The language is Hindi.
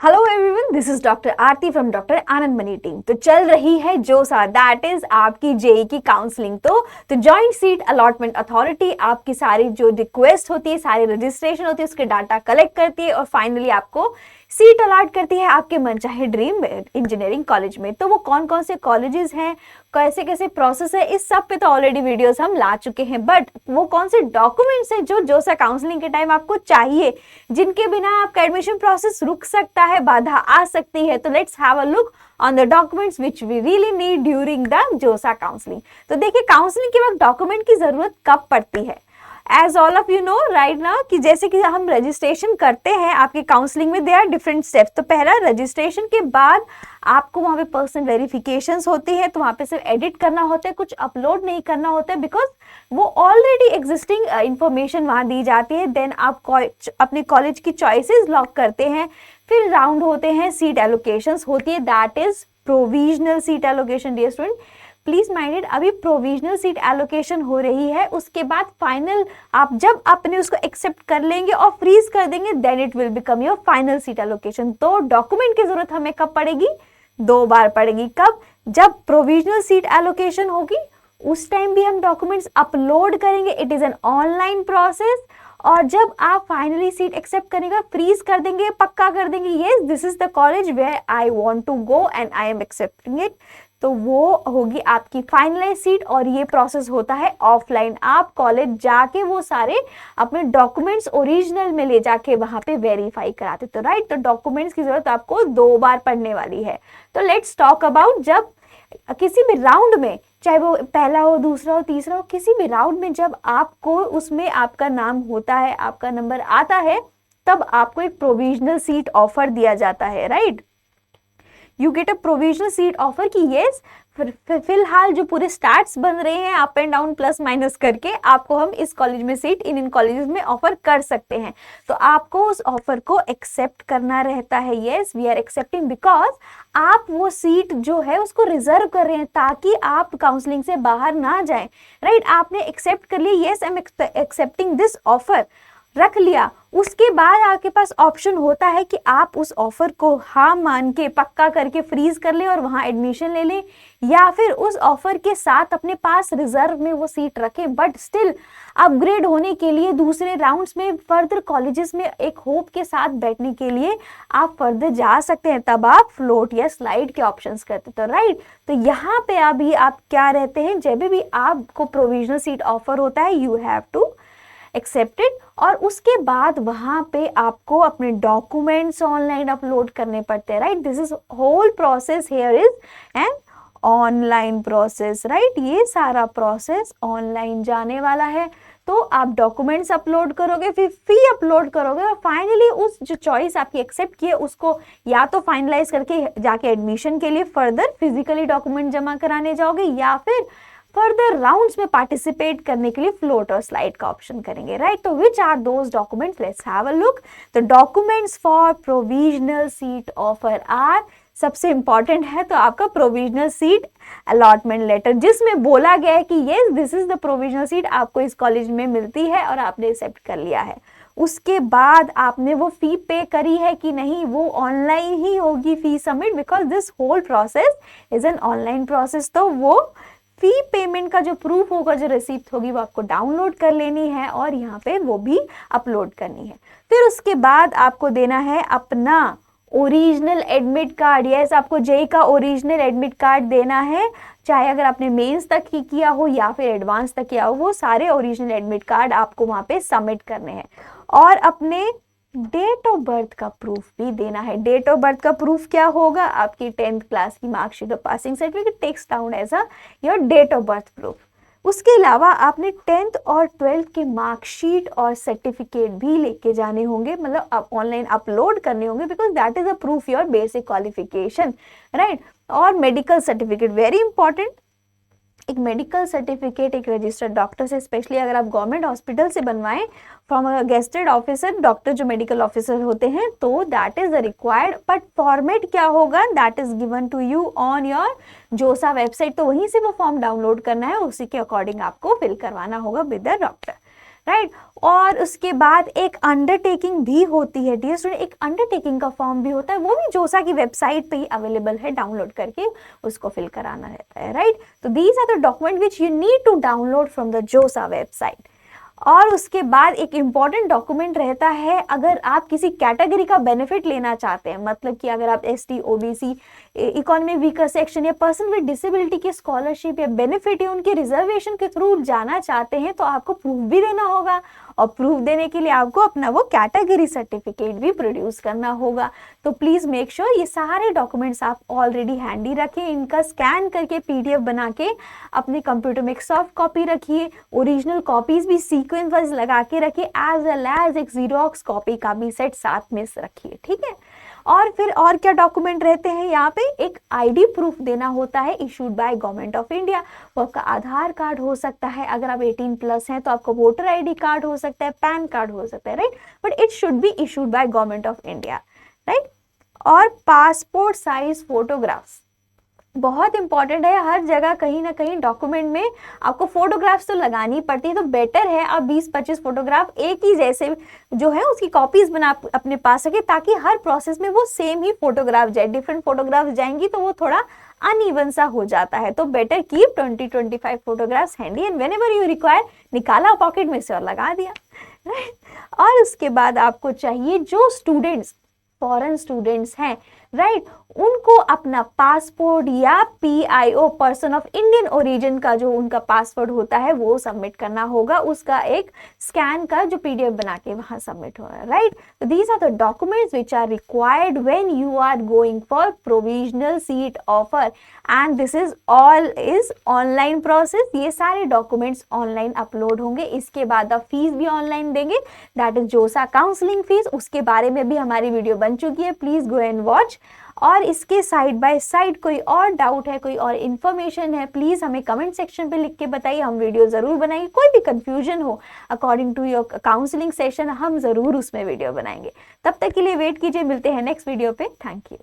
Hello everyone, this is doctor Aarti from doctor Anand money team. तो चल रही है जोसा, दैट इज आपकी जेई की काउंसलिंग। तो जॉइंट सीट अलॉटमेंट अथॉरिटी आपकी सारी जो रिक्वेस्ट होती है, सारी रजिस्ट्रेशन होती है, उसके डाटा कलेक्ट करती है और फाइनली आपको सीट अलॉट करती है आपके मनचाहे ड्रीम इंजीनियरिंग कॉलेज में। तो वो कौन कौन से कॉलेजेस हैं, कैसे कैसे प्रोसेस है, इस सब पे तो ऑलरेडी वीडियोस हम ला चुके हैं। बट वो कौन से डॉक्यूमेंट्स हैं जो जोसा काउंसलिंग के टाइम आपको चाहिए, जिनके बिना आपका एडमिशन प्रोसेस रुक सकता है, बाधा आ सकती है। तो let's have a look on the documents which we really need during the JoSAA counselling. तो देखिए, काउंसलिंग के वक्त डॉक्यूमेंट की जरूरत कब पड़ती है। As all of you know right now कि जैसे कि हम रजिस्ट्रेशन करते हैं आपके काउंसलिंग में, दे आर डिफरेंट स्टेप्स। तो पहला, रजिस्ट्रेशन के बाद आपको वहाँ पे पर्सनल वेरिफिकेशंस होती है, तो वहाँ पे सिर्फ एडिट करना होता है, कुछ अपलोड नहीं करना होता है, बिकॉज वो ऑलरेडी एग्जिस्टिंग इंफॉर्मेशन वहाँ दी जाती है। देन आप अपने कॉलेज की चॉइसेस लॉक करते हैं, फिर राउंड होते हैं, सीट एलोकेशंस होती है, that is provisional seat allocation. Dear student please minded, अभी प्रोविजनल सीट एलोकेशन हो रही है, उसके बाद फाइनल आप जब अपने उसको एक्सेप्ट कर लेंगे और फ्रीज कर देंगे, then it will become your final seat allocation. तो डॉक्यूमेंट की जरूरत हमें कब पड़ेगी? 2 बार पड़ेगी। कब? जब प्रोविजनल सीट एलोकेशन होगी, उस टाइम भी हम डॉक्यूमेंट्स अपलोड करेंगे, it is an online process. और जब आप फाइनली सीट एक्सेप्ट करेंगे, फ्रीज कर देंगे, पक्का कर देंगे, yes this is the college where I want to go and I am accepting it, तो वो होगी आपकी फाइनलाइज सीट। और ये प्रोसेस होता है ऑफलाइन, आप कॉलेज जाके वो सारे अपने डॉक्यूमेंट्स ओरिजिनल में ले जाके वहां पे वेरीफाई कराते। तो राइट, तो डॉक्यूमेंट्स की जरूरत आपको 2 बार पड़ने वाली है। तो लेट्स टॉक अबाउट, जब किसी भी राउंड में, चाहे वो पहला हो, दूसरा हो, तीसरा हो, किसी भी राउंड में जब आपको उसमें आपका नाम होता है, आपका नंबर आता है, तब आपको एक प्रोविजनल सीट ऑफर दिया जाता है। Right, you get a provisional seat offer कि यस फिलहाल जो पूरे स्टार्ट्स बन रहे हैं up and down plus minus करके, आपको हम इस कॉलेज में सीट इन कॉलेजेस में ऑफर कर सकते हैं। तो आपको उस ऑफर को एक्सेप्ट करना रहता है। Yes we are accepting, because आप वो सीट जो है उसको रिजर्व कर रहे हैं ताकि आप काउंसलिंग से बाहर ना जाएं। राइट, आपने एक्सेप्ट कर लिया, yes I am accepting this offer, रख लिया। उसके बाद आपके पास ऑप्शन होता है कि आप उस ऑफर को हाँ मान के पक्का करके फ्रीज कर लें और वहां एडमिशन ले लें, या फिर उस ऑफर के साथ अपने पास रिजर्व में वो सीट रखें, बट स्टिल अपग्रेड होने के लिए दूसरे राउंड्स में फर्दर कॉलेजेस में एक होप के साथ बैठने के लिए आप फर्दर जा सकते हैं। तब आप फ्लोट या स्लाइड के ऑप्शंस करते। तो राइट, तो यहाँ पे अभी आप क्या रहते हैं, जब भी आपको प्रोविजनल सीट ऑफर होता है, यू हैव टू एक्सेप्टेड, और उसके बाद वहां पे आपको अपने डॉक्यूमेंट्स ऑनलाइन अपलोड करने पड़ते हैं। Right, this is whole process here is an online process. Right, ये सारा प्रोसेस ऑनलाइन जाने वाला है। तो आप डॉक्यूमेंट्स अपलोड करोगे, फिर फी अपलोड करोगे, और फाइनली उस जो चॉइस आपकी एक्सेप्ट की है उसको या तो फाइनलाइज करके जाके एडमिशन के लिए फर्दर फिजिकली डॉक्यूमेंट जमा कराने जाओगे, या फिर फर्दर राउंड्स में पार्टिसिपेट करने के लिए फ्लोट और स्लाइड का ऑप्शन करेंगे। राइट, तो which are those documents, let's have a look. तो documents for provisional seat offer are, सबसे इंपॉर्टेंट है तो आपका प्रोविजनल सीट अलॉटमेंट लेटर, जिसमें बोला गया है कि yes this is the provisional seat आपको इस कॉलेज में मिलती है और आपने एक्सेप्ट कर लिया है। उसके बाद आपने वो फी पे करी है कि नहीं, वो ऑनलाइन ही होगी fee submit, because this whole process is an online process. तो वो फी पेमेंट का जो प्रूफ होगा, जो रिसीप्ट होगी, वो आपको डाउनलोड कर लेनी है और यहाँ पे वो भी अपलोड करनी है। फिर उसके बाद आपको देना है अपना ओरिजिनल एडमिट कार्ड। यस, आपको जेई का ओरिजिनल एडमिट कार्ड देना है, चाहे अगर आपने मेंस तक ही किया हो या फिर एडवांस तक किया हो, वो सारे ओरिजिनल एडमिट कार्ड आपको वहाँ पे सबमिट करने हैं। और अपने डेट ऑफ बर्थ का प्रूफ भी देना है। डेट ऑफ बर्थ का प्रूफ क्या होगा? आपकी 10th क्लास की मार्कशीट और passing certificate takes down as a your date of birth proof. उसके अलावा आपने 10th और 12th के मार्कशीट और सर्टिफिकेट भी लेके जाने होंगे, मतलब आप ऑनलाइन अपलोड करने होंगे, because that is a proof your basic qualification. Right, और मेडिकल सर्टिफिकेट वेरी इंपॉर्टेंट। एक मेडिकल सर्टिफिकेट एक रजिस्टर्ड डॉक्टर से, स्पेशली अगर आप गवर्नमेंट हॉस्पिटल से बनवाएं from a gazetted officer, doctor जो मेडिकल ऑफिसर होते हैं, तो that is required. But format क्या होगा, that is given to you on your JoSAA website. तो वहीं से वो फॉर्म डाउनलोड करना है, उसी के अकॉर्डिंग आपको फिल करवाना होगा विद द डॉक्टर। राइट। और उसके बाद एक अंडरटेकिंग भी होती है डियर स्टूडेंट, एक अंडरटेकिंग का फॉर्म भी होता है, वो भी जोसा की वेबसाइट पे ही अवेलेबल है, डाउनलोड करके उसको फिल कराना रहता है, राइट। तो these are the document which you need to download from the JoSAA website. और उसके बाद एक इम्पॉर्टेंट डॉक्यूमेंट रहता है, अगर आप किसी कैटेगरी का बेनिफिट लेना चाहते हैं, मतलब कि अगर आप ST, OBC, economic weaker section या पर्सन विद डिसेबिलिटी के स्कॉलरशिप या बेनिफिट या उनके रिजर्वेशन के थ्रू जाना चाहते हैं, तो आपको प्रूफ भी देना होगा, और प्रूफ देने के लिए आपको अपना वो कैटेगरी सर्टिफिकेट भी प्रोड्यूस करना होगा। तो प्लीज़ मेक श्योर ये सारे डॉक्यूमेंट्स आप ऑलरेडी हैंडी रखें, इनका स्कैन करके PDF बना के अपने कंप्यूटर में एक सॉफ्ट कॉपी रखिए, ओरिजिनल कॉपीज भी सीक्वेंस वाइज लगा के रखिए, एज वेल एज एक जीरोक्स कॉपी का भी सेट साथ में रखिए, ठीक है। और फिर और क्या डॉक्यूमेंट रहते हैं यहाँ पे, एक ID प्रूफ देना होता है issued by government of India. वो आपका आधार कार्ड हो सकता है, अगर आप 18+ हैं तो आपका वोटर ID कार्ड हो सकता है, पैन कार्ड हो सकता है, right, but it should be issued by government of India, right. और पासपोर्ट साइज फोटोग्राफ्स बहुत इंपॉर्टेंट है, हर जगह कहीं ना कहीं डॉक्यूमेंट में आपको फोटोग्राफ्स तो लगानी पड़ती है, तो बेटर है आप 20-25 फोटोग्राफ एक ही जैसे जो है उसकी कॉपीज बना अपने पास रखें, ताकि हर प्रोसेस में वो सेम ही फोटोग्राफ जाए, डिफरेंट फोटोग्राफ जाएंगी तो वो थोड़ा अनइवन सा हो जाता है। तो better keep 20-25 photographs handy and whenever you require निकाला पॉकेट में से और लगा दिया, राइट। और उसके बाद आपको चाहिए जो स्टूडेंट्स फॉरेन स्टूडेंट्स हैं, राइट, उनको अपना पासपोर्ट या PIO person of Indian origin का जो उनका पासवर्ड होता है वो सबमिट करना होगा, उसका एक स्कैन का जो PDF बना के वहां सबमिट हो रहा है, राइट। तो these are the documents which are required when you are going for provisional seat offer, and this is all is online process. ये सारे डॉक्यूमेंट्स ऑनलाइन अपलोड होंगे, इसके बाद आप फीस भी ऑनलाइन देंगे, दैट इज जोसा काउंसलिंग फीस, उसके बारे में भी हमारी वीडियो बन चुकी है, प्लीज गो एंड वॉच। और इसके साइड बाय साइड कोई और डाउट है, कोई और इन्फॉर्मेशन है, प्लीज हमें कमेंट सेक्शन पे लिख के बताइए, हम वीडियो जरूर बनाएंगे। कोई भी कंफ्यूजन हो according to your counselling session, हम जरूर उसमें वीडियो बनाएंगे। तब तक के लिए वेट कीजिए, मिलते हैं नेक्स्ट वीडियो पे। Thank you.